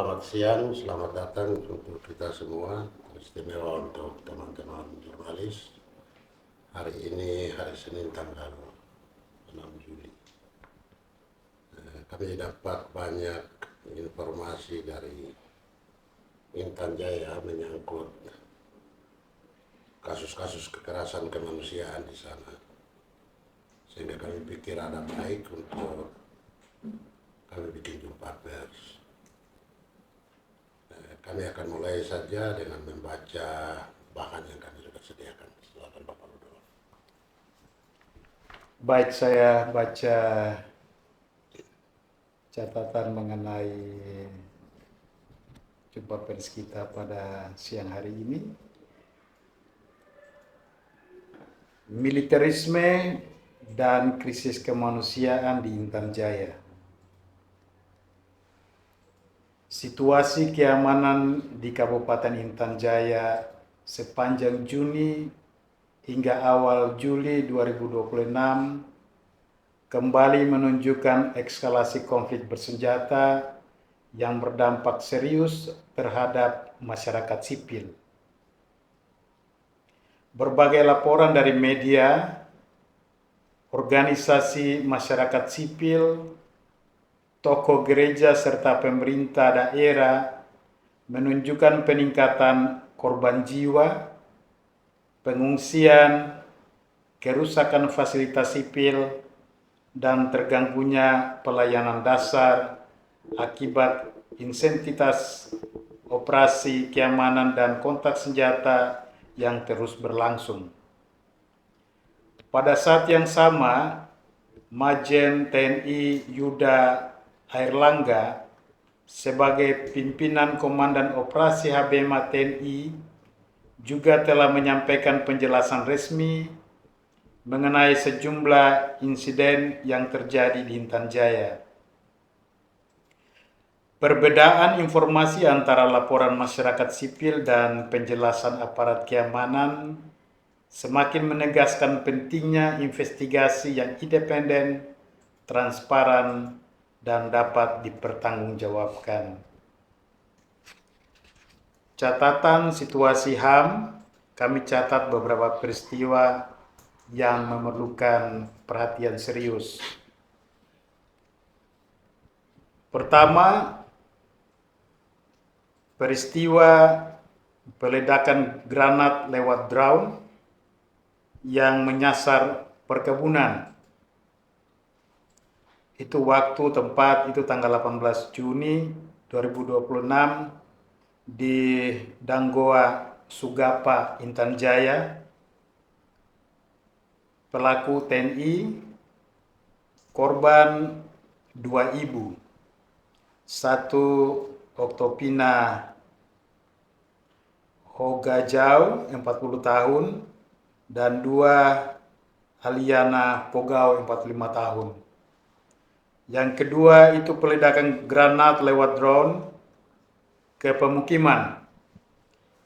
Selamat siang, selamat datang untuk kita semua, istimewa untuk teman-teman jurnalis. Hari ini hari Senin tanggal 6 Juli. Kami dapat banyak informasi dari Intan Jaya menyangkut kasus-kasus kekerasan kemanusiaan di sana. Sehingga kami pikir ada baik untuk kami bikin jumpa pers. Kami akan mulai saja dengan membaca bahan yang kami sudah sediakan. Silakan Bapak Rudolf. Baik, saya baca catatan mengenai jumpa pers kita pada siang hari ini. Militerisme dan krisis kemanusiaan di Intan Jaya. Situasi keamanan di Kabupaten Intan Jaya sepanjang Juni hingga awal Juli 2026 kembali menunjukkan eskalasi konflik bersenjata yang berdampak serius terhadap masyarakat sipil. Berbagai laporan dari media, organisasi masyarakat sipil, tokoh gereja serta pemerintah daerah menunjukkan peningkatan korban jiwa, pengungsian, kerusakan fasilitas sipil, dan terganggunya pelayanan dasar akibat intensitas operasi keamanan dan kontak senjata yang terus berlangsung. Pada saat yang sama, Majen TNI Yuda Airlangga sebagai pimpinan Komandan Operasi HBMA TNI juga telah menyampaikan penjelasan resmi mengenai sejumlah insiden yang terjadi di Intan Jaya. Perbedaan informasi antara laporan masyarakat sipil dan penjelasan aparat keamanan semakin menegaskan pentingnya investigasi yang independen, transparan, dan dapat dipertanggungjawabkan. Catatan situasi HAM, kami catat beberapa peristiwa yang memerlukan perhatian serius. Pertama, peristiwa peledakan granat lewat drone yang menyasar perkebunan. Itu waktu tempat itu tanggal 18 Juni 2026 di Danggoa Sugapa, Intan Jaya. Pelaku TNI, korban 2 ibu, 1 Oktopina Hogajau 40 tahun dan 2 Aliana Pogau 45 tahun. Yang kedua itu peledakan granat lewat drone ke pemukiman.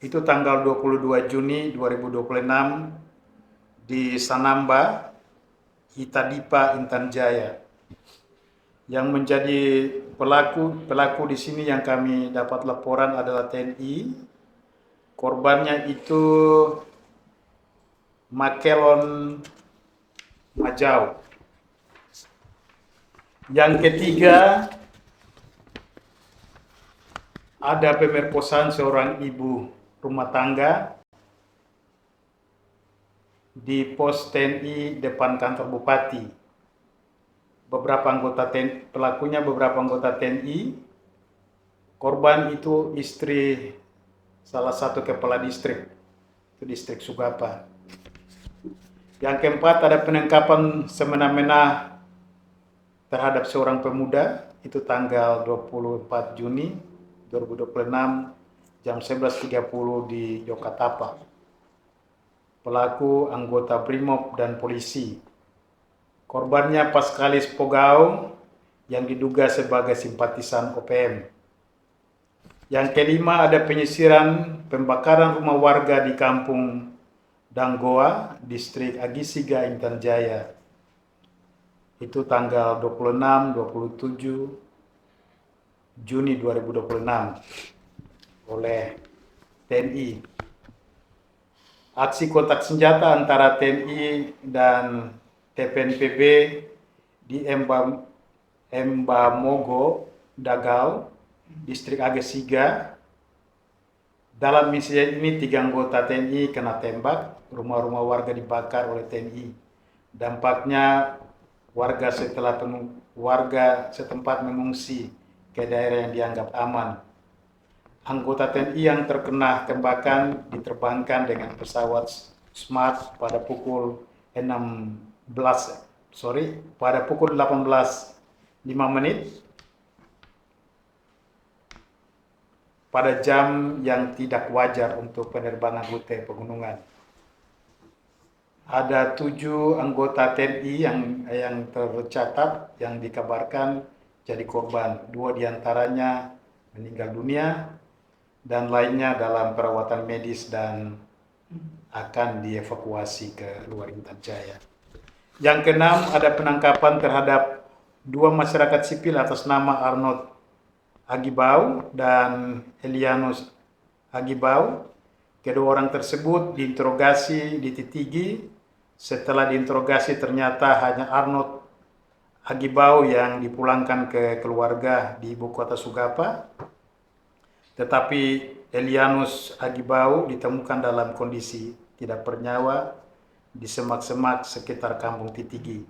Itu tanggal 22 Juni 2026 di Sanamba, Itadipa, Intan Jaya. Yang menjadi pelaku di sini yang kami dapat laporan adalah TNI. Korbannya itu Makelon Majau. Yang ketiga, ada pemerkosaan seorang ibu rumah tangga di pos TNI depan kantor bupati. Pelakunya beberapa anggota TNI. Korban itu istri salah satu kepala distrik, itu distrik Sugapa. Yang keempat, ada penangkapan semena-mena terhadap seorang pemuda, itu tanggal 24 Juni 2026 jam 11.30 di Yokatapa. Pelaku anggota Brimob dan polisi. Korbannya Paskalis Pogau yang diduga sebagai simpatisan OPM. Yang kelima, ada penyisiran pembakaran rumah warga di kampung Danggoa, distrik Agisiga, Intan Jaya. Itu tanggal 26, 27, Juni 2026 oleh TNI. Aksi kontak senjata antara TNI dan TPNPB di Embamogo, Dagau, distrik Agesiga. Dalam insiden ini 3 anggota TNI kena tembak, rumah-rumah warga dibakar oleh TNI. Dampaknya warga setempat mengungsi ke daerah yang dianggap aman. Anggota TNI yang terkena tembakan diterbangkan dengan pesawat Smart pada pukul 18.05 pada jam yang tidak wajar untuk penerbangan rute pegunungan. Ada 7 anggota TNI yang tercatat yang dikabarkan jadi korban. 2 diantaranya meninggal dunia dan lainnya dalam perawatan medis dan akan dievakuasi ke luar Intan Jaya. Yang keenam, ada penangkapan terhadap 2 masyarakat sipil atas nama Arnold Agibau dan Elianus Agibau. Kedua orang tersebut diinterogasi di Titigi. Setelah diinterogasi ternyata hanya Arnold Agibau yang dipulangkan ke keluarga di ibu kota Sugapa. Tetapi Elianus Agibau ditemukan dalam kondisi tidak bernyawa di semak-semak sekitar kampung Titigi.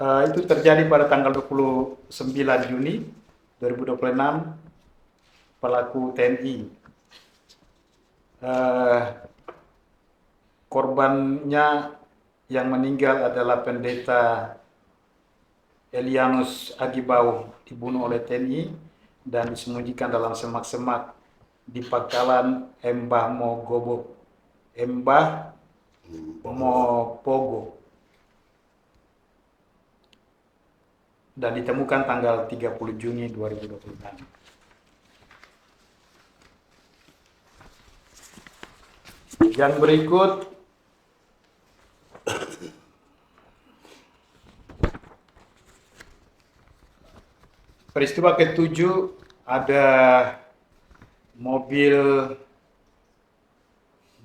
Itu terjadi pada tanggal 29 Juni 2026, pelaku TNI. Korbannya yang meninggal adalah pendeta Elianus Agibau, dibunuh oleh TNI dan disembunyikan dalam semak-semak di pangkalan Embamogo, dan ditemukan tanggal 30 Juni 2026. Yang berikut peristiwa ke-7, ada mobil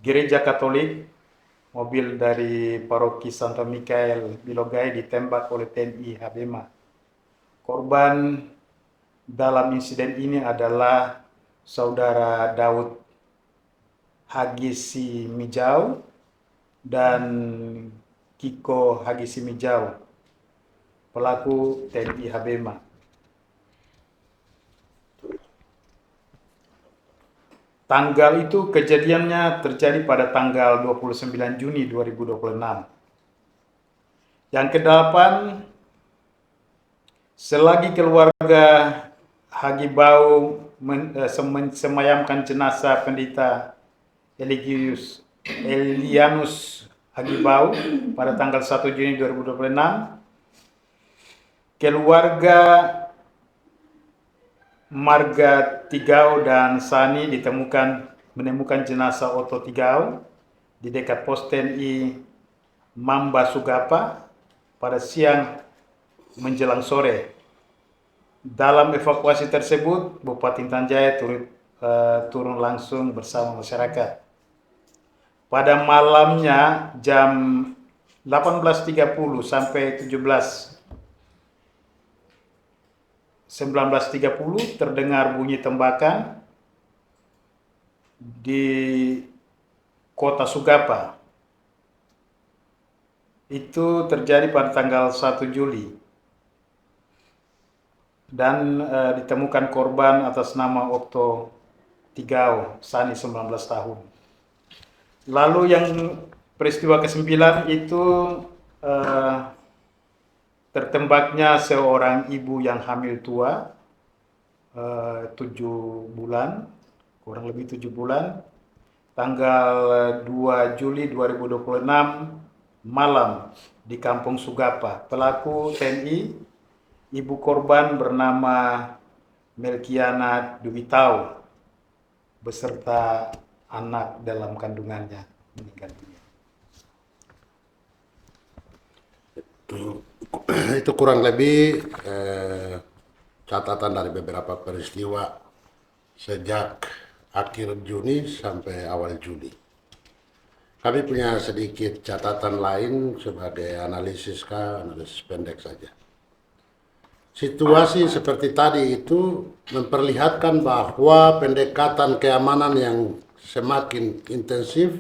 gereja Katolik, mobil dari paroki Santo Mikael Bilogai ditembak oleh TNI Habema. Korban dalam insiden ini adalah saudara Daud Hagisi Mijau dan Kiko Hagisi Mijau, pelaku TNI Habema. Tanggal itu kejadiannya terjadi pada tanggal 29 Juni 2026. Yang ke-8, selagi keluarga Hagibau semayamkan jenazah pendeta Elianus Hagibau pada tanggal 1 Juni 2026, keluarga Marga Tigau dan Sani menemukan jenazah Otto Tigau di dekat pos TNI Mamba Sugapa pada siang menjelang sore. Dalam evakuasi tersebut, Bupati Intan Jaya turun langsung bersama masyarakat. Pada malamnya jam 18.30 sampai 19.30 terdengar bunyi tembakan di kota Sugapa. Itu terjadi pada tanggal 1 Juli. Dan ditemukan korban atas nama Otto Tigau, Sani 19 tahun. Lalu yang peristiwa ke-9 itu tertembaknya seorang ibu yang hamil tua, 7 bulan, kurang lebih 7 bulan, tanggal 2 Juli 2026 malam di Kampung Sugapa. Pelaku TNI, ibu korban bernama Melkiana Duwitau beserta anak dalam kandungannya meninggal dunia. itu kurang lebih catatan dari beberapa peristiwa sejak akhir Juni sampai awal Juli. Kami punya sedikit catatan lain sebagai analisis pendek saja. Situasi seperti tadi itu memperlihatkan bahwa pendekatan keamanan yang semakin intensif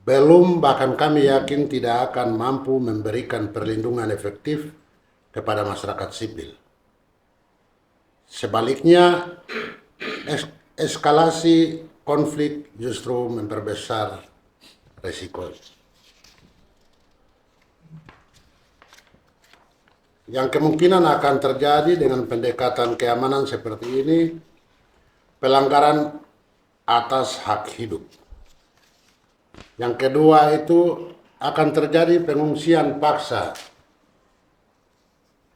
belum, bahkan kami yakin tidak akan mampu memberikan perlindungan efektif kepada masyarakat sipil. Sebaliknya, eskalasi konflik justru memperbesar resiko. Yang kemungkinan akan terjadi dengan pendekatan keamanan seperti ini, pelanggaran atas hak hidup. Yang kedua itu akan terjadi pengungsian paksa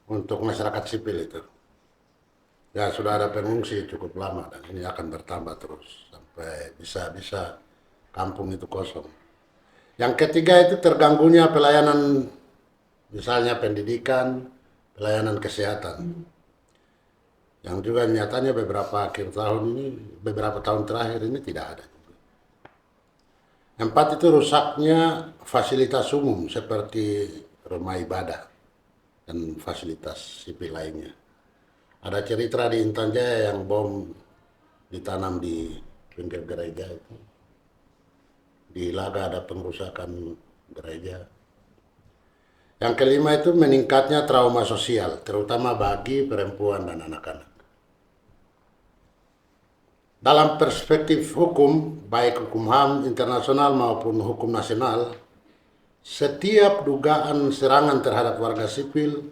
untuk masyarakat sipil itu. Ya sudah ada pengungsi cukup lama dan ini akan bertambah terus sampai bisa kampung itu kosong. Yang ketiga itu terganggunya pelayanan, misalnya pendidikan, pelayanan kesehatan. Yang juga nyatanya beberapa tahun terakhir ini tidak ada. Empat itu rusaknya fasilitas umum seperti rumah ibadah dan fasilitas sipil lainnya. Ada cerita di Intan Jaya yang bom ditanam di pinggir gereja itu. Di Laga ada pengrusakan gereja. Yang kelima itu meningkatnya trauma sosial, terutama bagi perempuan dan anak-anak. Dalam perspektif hukum, baik hukum HAM internasional maupun hukum nasional, setiap dugaan serangan terhadap warga sipil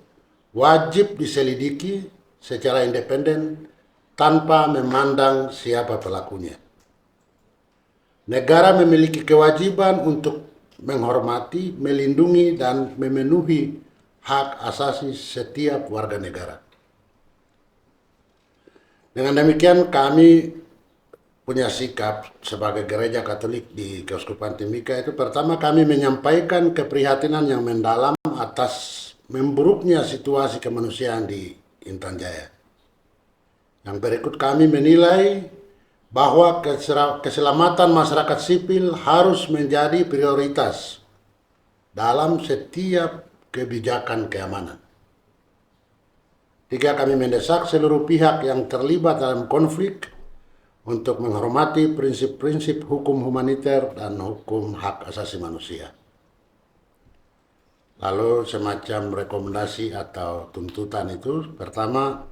wajib diselidiki secara independen tanpa memandang siapa pelakunya. Negara memiliki kewajiban untuk menghormati, melindungi, dan memenuhi hak asasi setiap warga negara. Dengan demikian kami punya sikap sebagai gereja Katolik di Keuskupan Timika itu, pertama kami menyampaikan keprihatinan yang mendalam atas memburuknya situasi kemanusiaan di Intan Jaya. Yang berikut kami menilai bahwa keselamatan masyarakat sipil harus menjadi prioritas dalam setiap kebijakan keamanan. Tiga, kami mendesak seluruh pihak yang terlibat dalam konflik untuk menghormati prinsip-prinsip hukum humaniter dan hukum hak asasi manusia. Lalu semacam rekomendasi atau tuntutan itu, pertama,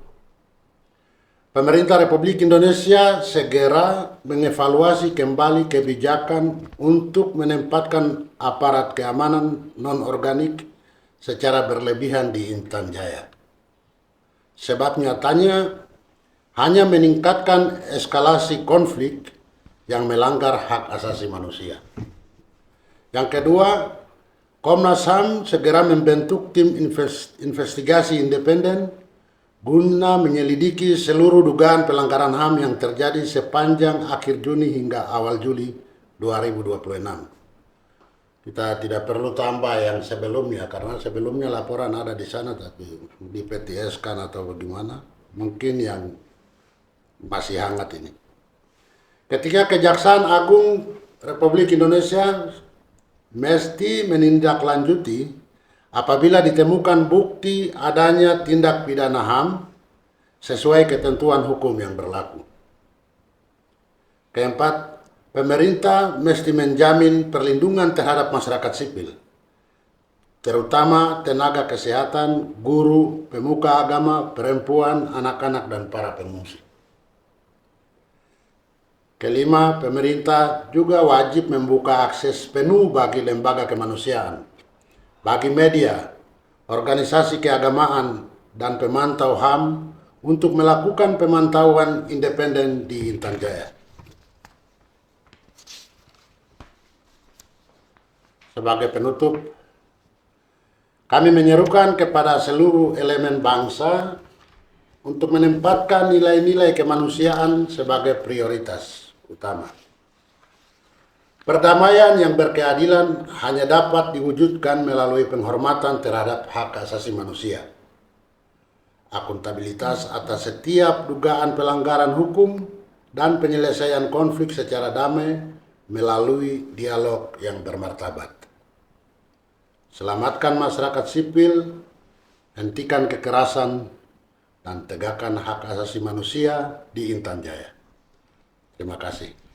pemerintah Republik Indonesia segera mengevaluasi kembali kebijakan untuk menempatkan aparat keamanan non-organik secara berlebihan di Intan Jaya. Sebab nyatanya hanya meningkatkan eskalasi konflik yang melanggar hak asasi manusia. Yang kedua, Komnas HAM segera membentuk tim investigasi independen guna menyelidiki seluruh dugaan pelanggaran HAM yang terjadi sepanjang akhir Juni hingga awal Juli 2026. Kita tidak perlu tambah yang sebelumnya, karena sebelumnya laporan ada di sana, tapi di PTS kan atau bagaimana, mungkin yang masih hangat ini. Ketiga, Kejaksaan Agung Republik Indonesia mesti menindaklanjuti apabila ditemukan bukti adanya tindak pidana HAM sesuai ketentuan hukum yang berlaku. Keempat, pemerintah mesti menjamin perlindungan terhadap masyarakat sipil, terutama tenaga kesehatan, guru, pemuka agama, perempuan, anak-anak, dan para pengungsi. Kelima, pemerintah juga wajib membuka akses penuh bagi lembaga kemanusiaan, bagi media, organisasi keagamaan, dan pemantau HAM untuk melakukan pemantauan independen di Intan Jaya. Sebagai penutup, kami menyerukan kepada seluruh elemen bangsa untuk menempatkan nilai-nilai kemanusiaan sebagai prioritas utama. Perdamaian yang berkeadilan hanya dapat diwujudkan melalui penghormatan terhadap hak asasi manusia. Akuntabilitas atas setiap dugaan pelanggaran hukum dan penyelesaian konflik secara damai melalui dialog yang bermartabat. Selamatkan masyarakat sipil, hentikan kekerasan, dan tegakkan hak asasi manusia di Intan Jaya. Terima kasih.